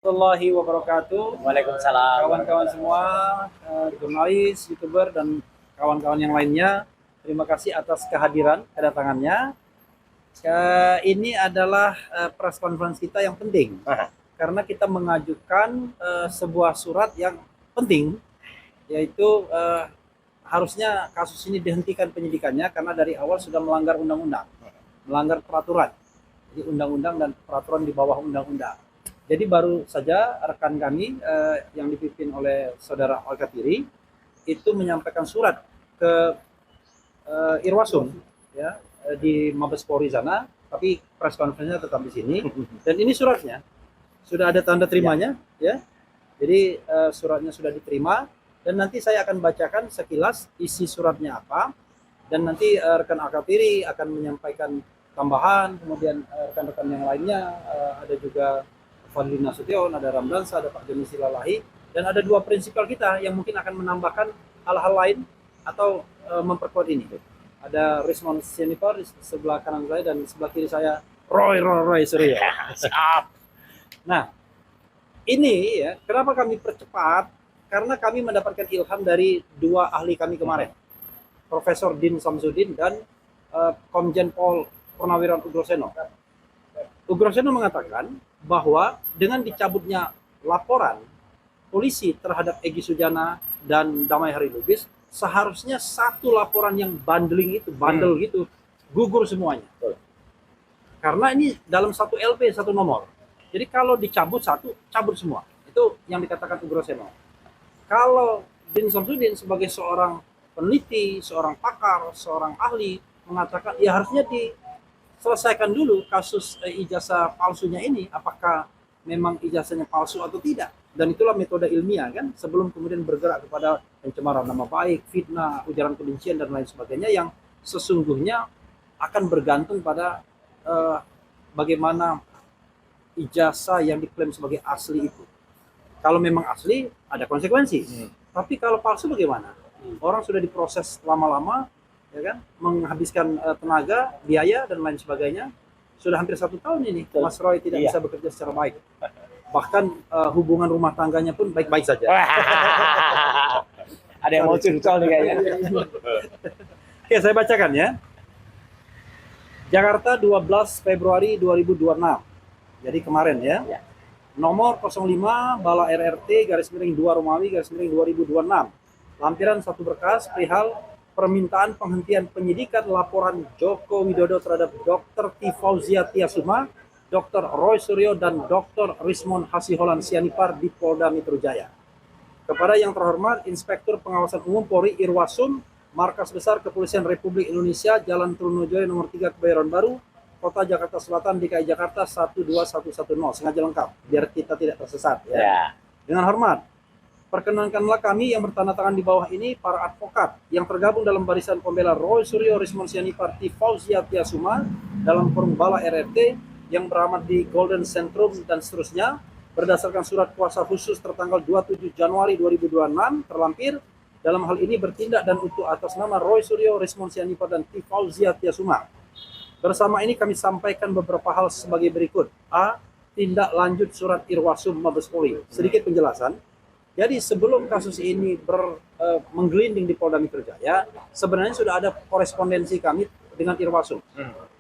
Warahmatullahi wabarakatuh. Waalaikumsalam. Kawan-kawan semua, jurnalis, youtuber, dan kawan-kawan yang lainnya, terima kasih atas kedatangannya. Ini adalah press conference kita yang penting, karena kita mengajukan sebuah surat yang penting, yaitu harusnya kasus ini dihentikan penyidikannya karena dari awal sudah melanggar undang-undang, melanggar peraturan, jadi undang-undang dan peraturan di bawah undang-undang. Jadi baru saja rekan kami yang dipimpin oleh saudara Al-Katiri itu menyampaikan surat ke Irwasum ya di Mabes Polri sana, tapi press conference-nya tetap di sini. Dan ini suratnya sudah ada tanda terimanya ya. Jadi suratnya sudah diterima dan nanti saya akan bacakan sekilas isi suratnya apa, dan nanti rekan Al-Katiri akan menyampaikan tambahan, kemudian rekan-rekan yang lainnya ada juga Fadli Nasution, ada Ramdansa, ada Pak Joni Silalahi, dan ada dua prinsipal kita yang mungkin akan menambahkan hal-hal lain atau memperkuat ini. Ada Rismon Sianipar di sebelah kanan saya, dan sebelah kiri saya Roy Suryo. Nah, ini ya, kenapa kami percepat? Karena kami mendapatkan ilham dari dua ahli kami kemarin, Profesor Din Samsudin dan Komjen Pol Purnawiran Ugroseno. Ugroseno mengatakan bahwa dengan dicabutnya laporan polisi terhadap Egy Sujana dan Damai Hari Lubis, seharusnya satu laporan yang bandel gitu, gugur semuanya. Karena ini dalam satu LP, satu nomor. Jadi kalau dicabut satu, cabut semua. Itu yang dikatakan Ugroseno. Kalau Din Samsudin sebagai seorang peneliti, seorang pakar, seorang ahli mengatakan ya harusnya selesaikan dulu kasus ijazah palsunya ini, apakah memang ijazahnya palsu atau tidak, dan itulah metode ilmiah kan, sebelum kemudian bergerak kepada pencemaran nama baik, fitnah, ujaran kebencian dan lain sebagainya yang sesungguhnya akan bergantung pada bagaimana ijazah yang diklaim sebagai asli itu. Kalau memang asli ada konsekuensi, tapi kalau palsu bagaimana? Orang sudah diproses lama-lama, ya kan, menghabiskan tenaga, biaya dan lain sebagainya. Sudah hampir 1 tahun ini Mas Roy tidak bisa bekerja secara baik. Bahkan hubungan rumah tangganya pun baik-baik saja. Ada yang mau curcol nih kayaknya. Oke, saya bacakan ya. Jakarta 12 Februari 2026. Jadi kemarin ya. Nomor 05 Bala RRT _2 Romawi _2026. Lampiran 1 berkas perihal permintaan penghentian penyidikan laporan Joko Widodo terhadap Dr. T. Fauzia Tiasuma, Dr. Roy Suryo, dan Dr. Rismon Hasiholan Sianipar di Polda Metro Jaya. Kepada yang terhormat Inspektur Pengawasan Umum Polri Irwasum, Markas Besar Kepolisian Republik Indonesia, Jalan Trunojoyo nomor 3 Kebayoran Baru, Kota Jakarta Selatan, DKI Jakarta 12110. Sengaja lengkap biar kita tidak tersesat ya. Dengan hormat, perkenankanlah kami yang bertanda tangan di bawah ini, para advokat yang tergabung dalam barisan pembela Roy Suryo, Rismon Sianipar, T. Fauzia Tiasuma dalam forum Bala RRT yang beramat di Golden Centrum dan seterusnya, berdasarkan surat kuasa khusus tertanggal 27 Januari 2026 terlampir, dalam hal ini bertindak dan untuk atas nama Roy Suryo, Rismon Sianipar, dan T. Fauzia Tiasuma. Bersama ini kami sampaikan beberapa hal sebagai berikut. A. Tindak lanjut surat Irwasum Mabes Polri. Sedikit penjelasan. Jadi sebelum kasus ini menggelinding di Polda Metro Jaya, sebenarnya sudah ada korespondensi kami dengan Irwasum,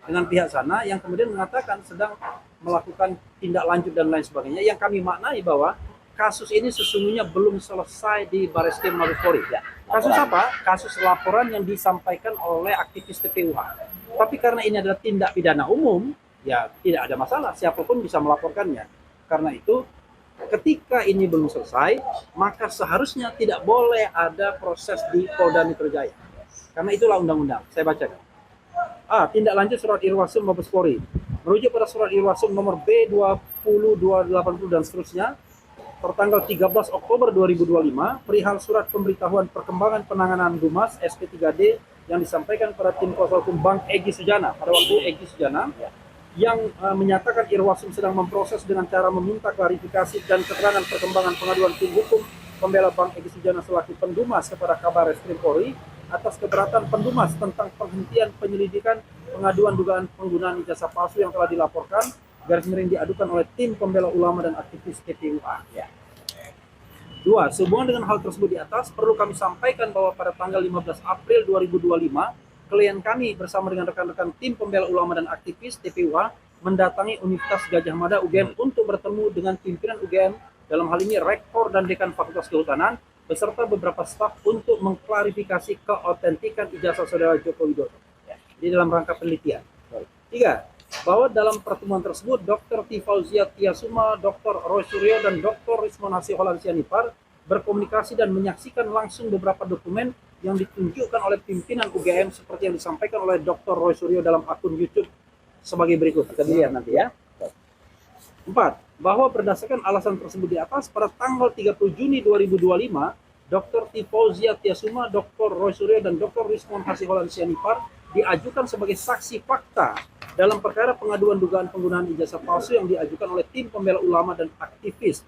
dengan pihak sana yang kemudian mengatakan sedang melakukan tindak lanjut dan lain sebagainya, yang kami maknai bahwa kasus ini sesungguhnya belum selesai di Bareskrim Mabes Polri. Kasus apa? Kasus laporan yang disampaikan oleh aktivis TPUH. Tapi karena ini adalah tindak pidana umum, ya tidak ada masalah, siapapun bisa melaporkannya. Karena itu ketika ini belum selesai, maka seharusnya tidak boleh ada proses di Polda Metro Jaya. Karena itulah undang-undang. Saya bacakan. A. Tindak lanjut surat Irwasum Mabes Polri. Merujuk pada surat Irwasum nomor B20280 dan seterusnya, tertanggal 13 Oktober 2025, perihal surat pemberitahuan perkembangan penanganan Dumas SP3D yang disampaikan pada tim kuasa hukum Bang Egy Sujana. Pada waktu Egy Sujana yang menyatakan Irwasum sedang memproses dengan cara meminta klarifikasi dan keterangan perkembangan pengaduan tim hukum pembela Bang Egy Sujana selaku Pendumas kepada Kabar Reskrim Polri atas keberatan Pendumas tentang penghentian penyelidikan pengaduan dugaan penggunaan ijazah palsu yang telah dilaporkan garis miring diadukan oleh tim pembela ulama dan aktivis TPUA. Ya. 2. Sehubungan dengan hal tersebut di atas, perlu kami sampaikan bahwa pada tanggal 15 April 2025, klien kami bersama dengan rekan-rekan tim pembela ulama dan aktivis TPUA mendatangi Universitas Gadjah Mada UGM untuk bertemu dengan pimpinan UGM, dalam hal ini Rektor dan Dekan Fakultas Kehutanan, beserta beberapa staf untuk mengklarifikasi keautentikan ijazah saudara Joko Widodo. Di dalam rangka penelitian. 3. Bahwa dalam pertemuan tersebut Dr. Tifauzia Tiasuma, Dr. Roy Suryo, dan Dr. Rismon Hasiholan Sianipar berkomunikasi dan menyaksikan langsung beberapa dokumen yang ditunjukkan oleh pimpinan UGM seperti yang disampaikan oleh Dr. Roy Suryo dalam akun YouTube sebagai berikut. Kita lihat nanti ya. 4. Bahwa berdasarkan alasan tersebut di atas, pada tanggal 30 Juni 2025, Dr. Tifauzia Tiasuma, Dr. Roy Suryo, dan Dr. Rismon Hasiholan Sianipar diajukan sebagai saksi fakta dalam perkara pengaduan dugaan penggunaan ijazah palsu yang diajukan oleh tim pembela ulama dan aktivis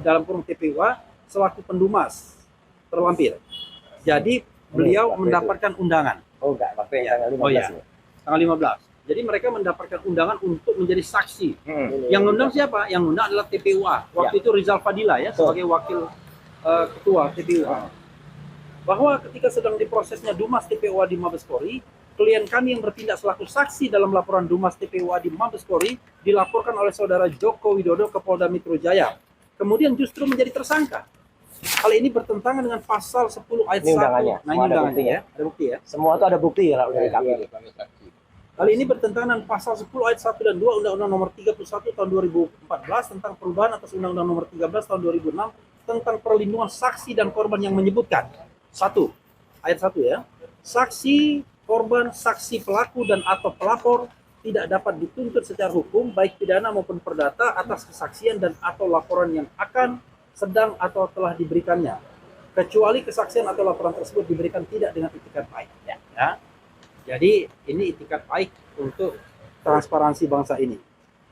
dalam kurung TPUA selaku pendumas terlampir. Jadi beliau mendapatkan undangan. Oh enggak, waktu yang tanggal 15 Oh iya, ya. tanggal 15. Jadi mereka mendapatkan undangan untuk menjadi saksi. Yang undang siapa? Yang undang adalah TPUA. Waktu itu Rizal Fadila ya sebagai wakil ketua TPUA. Bahwa ketika sedang diprosesnya Dumas TPUA di Mabes Polri, klien kami yang bertindak selaku saksi dalam laporan Dumas TPUA di Mabes Polri dilaporkan oleh saudara Joko Widodo ke Polda Metro Jaya. Kemudian justru menjadi tersangka. Hal ini bertentangan dengan pasal 10 ayat 1. Ini undangannya. Nah, ini Semua ada undangannya buktinya. ya. Ada bukti ya. Semua itu ada bukti ya dari kami. Hal ini bertentangan dengan pasal 10 ayat 1 dan 2 Undang-Undang Nomor 31 Tahun 2014 tentang perubahan atas Undang-Undang Nomor 13 Tahun 2006 tentang perlindungan saksi dan korban yang menyebutkan 1. Ayat 1 ya. Saksi, korban, saksi pelaku dan atau pelapor tidak dapat dituntut secara hukum baik pidana maupun perdata atas kesaksian dan atau laporan yang akan, sedang atau telah diberikannya, kecuali kesaksian atau laporan tersebut diberikan tidak dengan itikat baik. Ya. Jadi ini itikat baik untuk transparansi bangsa ini.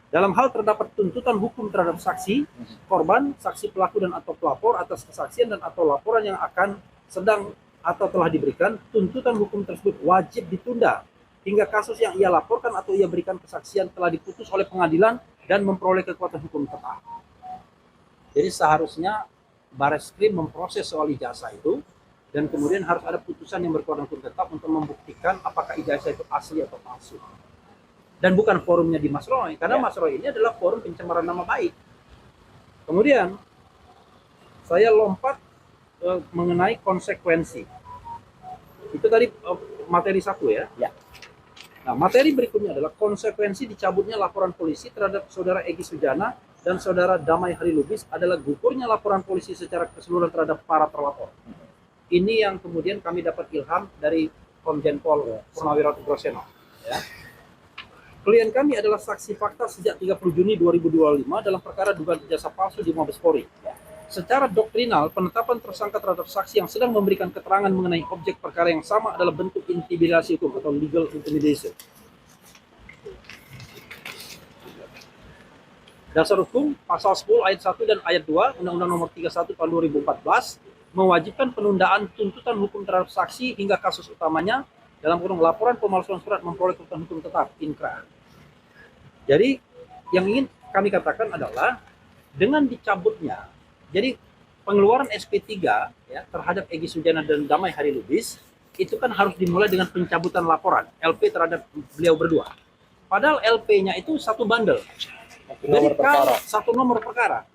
Dalam hal terdapat tuntutan hukum terhadap saksi, korban, saksi pelaku dan atau pelapor atas kesaksian dan atau laporan yang akan, sedang atau telah diberikan, tuntutan hukum tersebut wajib ditunda hingga kasus yang ia laporkan atau ia berikan kesaksian telah diputus oleh pengadilan dan memperoleh kekuatan hukum tetap. Jadi seharusnya Bareskrim memproses soal ijazah itu dan kemudian harus ada putusan yang berkekuatan hukum tetap untuk membuktikan apakah ijazah itu asli atau palsu. Dan bukan forumnya di Mas Roy, karena Mas Roy ini adalah forum pencemaran nama baik. Kemudian saya lompat mengenai konsekuensi. Itu tadi materi 1 ya. Nah, materi berikutnya adalah konsekuensi dicabutnya laporan polisi terhadap saudara Egy Sujana dan saudara Damai Hari Lubis adalah gugurnya laporan polisi secara keseluruhan terhadap para terlapor. Ini yang kemudian kami dapat ilham dari Komjen Pol Purnawirawan Ugroseno. Ya. Klien kami adalah saksi fakta sejak 30 Juni 2025 dalam perkara dugaan ijazah palsu di Mabes Polri. Secara doktrinal, penetapan tersangka terhadap saksi yang sedang memberikan keterangan mengenai objek perkara yang sama adalah bentuk intimidasi hukum atau legal intimidation. Dasar hukum pasal 10 ayat 1 dan ayat 2 Undang-Undang Nomor 31 Tahun 2014 mewajibkan penundaan tuntutan hukum terhadap saksi hingga kasus utamanya dalam kurung laporan pemalsuan surat memperoleh kekuatan hukum tetap (INKRA). Jadi yang ingin kami katakan adalah dengan dicabutnya, jadi pengeluaran SP3 ya terhadap Egy Sujana dan Damai Hari Lubis itu kan harus dimulai dengan pencabutan laporan LP terhadap beliau berdua. Padahal LP-nya itu satu bundle. Jadi kalau satu nomor perkara.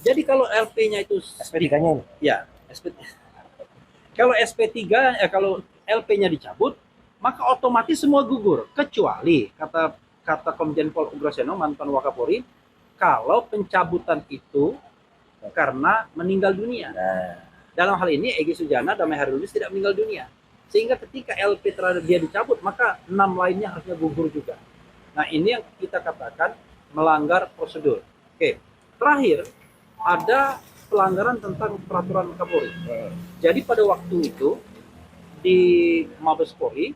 Jadi kalau LP-nya itu SP3-nya ini. Ya, kalau SP3 kalau LP-nya dicabut, maka otomatis semua gugur kecuali kata Komjen Pol Ugroseno mantan Wakapolri, kalau pencabutan itu karena meninggal dunia. Dalam hal ini Egy Sujana dan Damai Hari Lubis tidak meninggal dunia. Sehingga ketika LP terhadap dia dicabut, maka 6 lainnya harusnya gugur juga. Nah, ini yang kita katakan melanggar prosedur. Oke. Terakhir, ada pelanggaran tentang peraturan Kapolri. Jadi pada waktu itu di Mabes Polri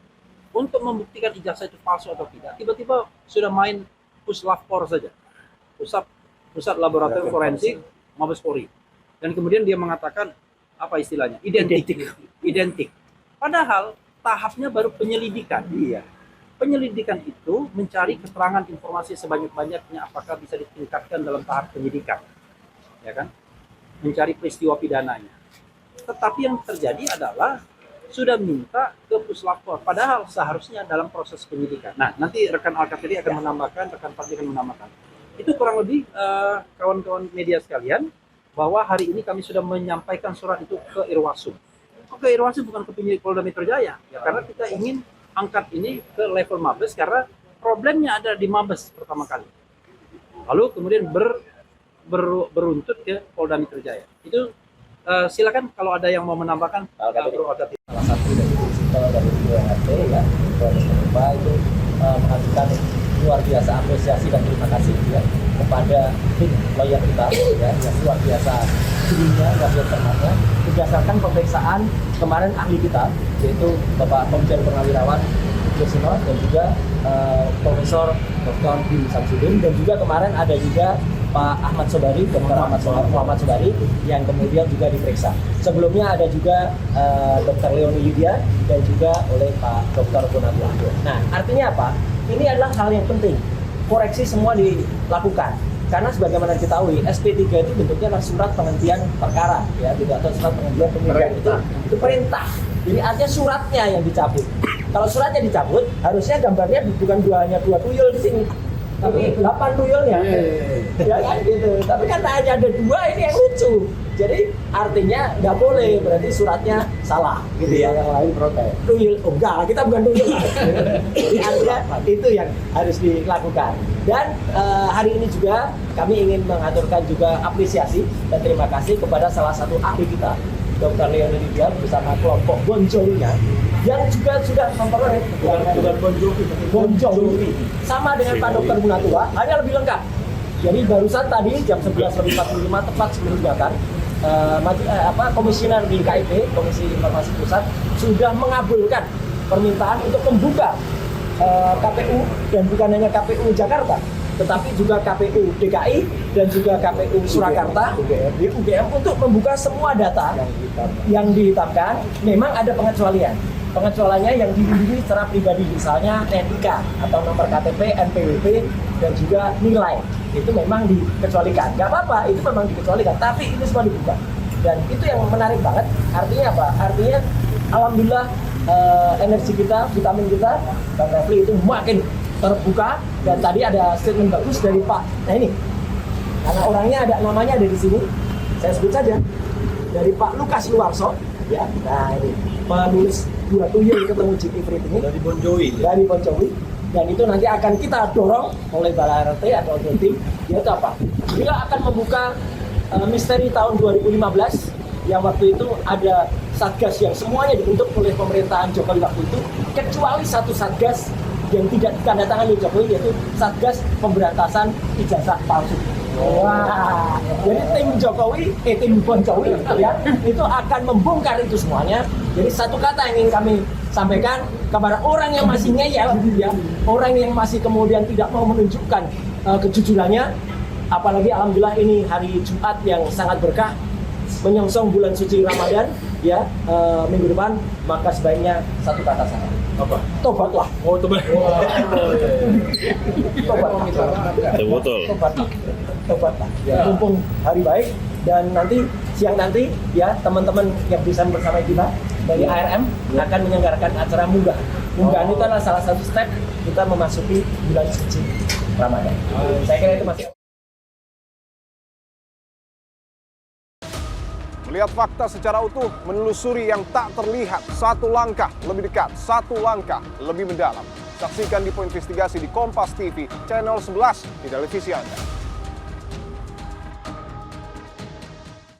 untuk membuktikan ijazah itu palsu atau tidak, tiba-tiba sudah main Puslapor saja. Pusat Laboratorium Forensik Mabes Polri. Dan kemudian dia mengatakan apa istilahnya? Identik. Padahal tahapnya baru penyelidikan. Iya. penyelidikan itu mencari keterangan informasi sebanyak-banyaknya apakah bisa ditingkatkan dalam tahap penyidikan, ya kan? Mencari peristiwa pidananya. Tetapi yang terjadi adalah sudah minta ke puslapor, padahal seharusnya dalam proses penyidikan. Nah, nanti rekan Alkatiri akan menambahkan, rekan Fadli akan menambahkan. Itu kurang lebih kawan-kawan media sekalian, bahwa hari ini kami sudah menyampaikan surat itu ke Irwasum. Ke Irwasum bukan ke penyidik Polda Metro Jaya, ya, karena kita ingin angkat ini ke level Mabes karena problemnya ada di Mabes pertama kali. Lalu kemudian beruntut ke Polda Metro Jaya. Itu silakan kalau ada yang mau menambahkan. Salah satu dari prinsipal dari BNRT ya, Polres Toba itu mengajukan luar biasa apresiasi dan terima kasih ya kepada tim lawyer kita ya, yang luar biasa dirinya, luar biasa cermatnya berdasarkan pemeriksaan kemarin ahli kita yaitu Bapak Komjen Purnawirawan Yosino dan juga Profesor Dr. Bim Samsudin, dan juga kemarin ada juga Pak Ahmad Sobari, Dr. Muhammad Sobari yang kemudian juga diperiksa. Sebelumnya ada juga Dr. Leoni Yudia dan juga oleh Pak Dr. Bonablanco. Nah, artinya apa? Ini adalah hal yang penting. Koreksi semua dilakukan. Karena sebagaimana diketahui, SP3 itu bentuknya adalah surat penghentian perkara, ya, tidak atau surat penghentian penyidikan itu perintah. Jadi artinya suratnya yang dicabut. Kalau suratnya dicabut, harusnya gambarnya bukan hanya dua tuyul di sini, tapi 8 tuyulnya, ya kan gitu. Tapi kan hanya ada 2, ini yang lucu. Jadi artinya nggak boleh, berarti suratnya salah, gitu ya. Yang lain protes. Tuyul, oh enggak, kita bukan tuyul. Jadi artinya itu yang harus dilakukan. Dan hari ini juga kami ingin mengaturkan juga apresiasi dan terima kasih kepada salah satu ahli kita, Dr. Leoni Yudia bersama kelompok Bonjowinya, yang juga sudah memperoleh bukan Bonjowi sama dengan Pak Dr. Munatua, hanya lebih lengkap. Jadi barusan tadi jam 11.45 tepat sebelum gugatan, komisioner di KIP, Komisi Informasi Pusat, sudah mengabulkan permintaan untuk membuka KPU, dan bukan hanya KPU Jakarta, tetapi juga KPU DKI dan juga KPU Surakarta, UGM untuk membuka semua data yang dihitamkan. Memang ada pengecualian. Pengecualiannya yang dilindungi secara pribadi, misalnya NIK atau nomor KTP, NPWP, dan juga nilai. Itu memang dikecualikan. Nggak apa-apa, itu memang dikecualikan. Tapi ini semua dibuka. Dan itu yang menarik banget. Artinya apa? Artinya alhamdulillah energi kita, vitamin kita, Bang Refli itu makin terbuka. Dan tadi ada statement bagus dari Pak. Nah ini, karena orangnya ada namanya ada di sini, saya sebut saja. Dari Pak Lukas Luarso. Ya, nah ini penulis 2 tuyul ketemu GP Frit ini dari Bonjowi. Dari Bonjowi. Dan itu nanti akan kita dorong oleh Balai RT atau tim, yaitu apa? Bila akan membuka misteri tahun 2015 yang waktu itu ada satgas yang semuanya dibentuk oleh pemerintahan Jokowi waktu itu, kecuali satu satgas yang tidak ditandatangani Jokowi, yaitu Satgas Pemberantasan Ijazah Palsu. Wah, jadi tim Jokowi, tim Bonjowi ya, itu akan membongkar itu semuanya. Jadi satu kata yang ingin kami sampaikan kepada orang yang masih ngeyel, ya, orang yang masih kemudian tidak mau menunjukkan kejujurannya, apalagi alhamdulillah ini hari Jumat yang sangat berkah, menyongsong bulan suci Ramadan, ya, minggu depan, maka sebaiknya satu kata saja. Apa? Tobatlah. Oh, tobat. Tobatlah. Ya, mumpung hari baik, dan nanti siang nanti ya teman-teman yang bisa bersama kita dari ARM akan menyelenggarakan acara munggah. Munggahan itu adalah salah satu step kita memasuki bulan suci Ramadan. Saya kira itu masih. Melihat fakta secara utuh, menelusuri yang tak terlihat, satu langkah lebih dekat, satu langkah lebih mendalam. Saksikan Dipo Investigasi di Kompas TV, channel 11 di televisi Anda.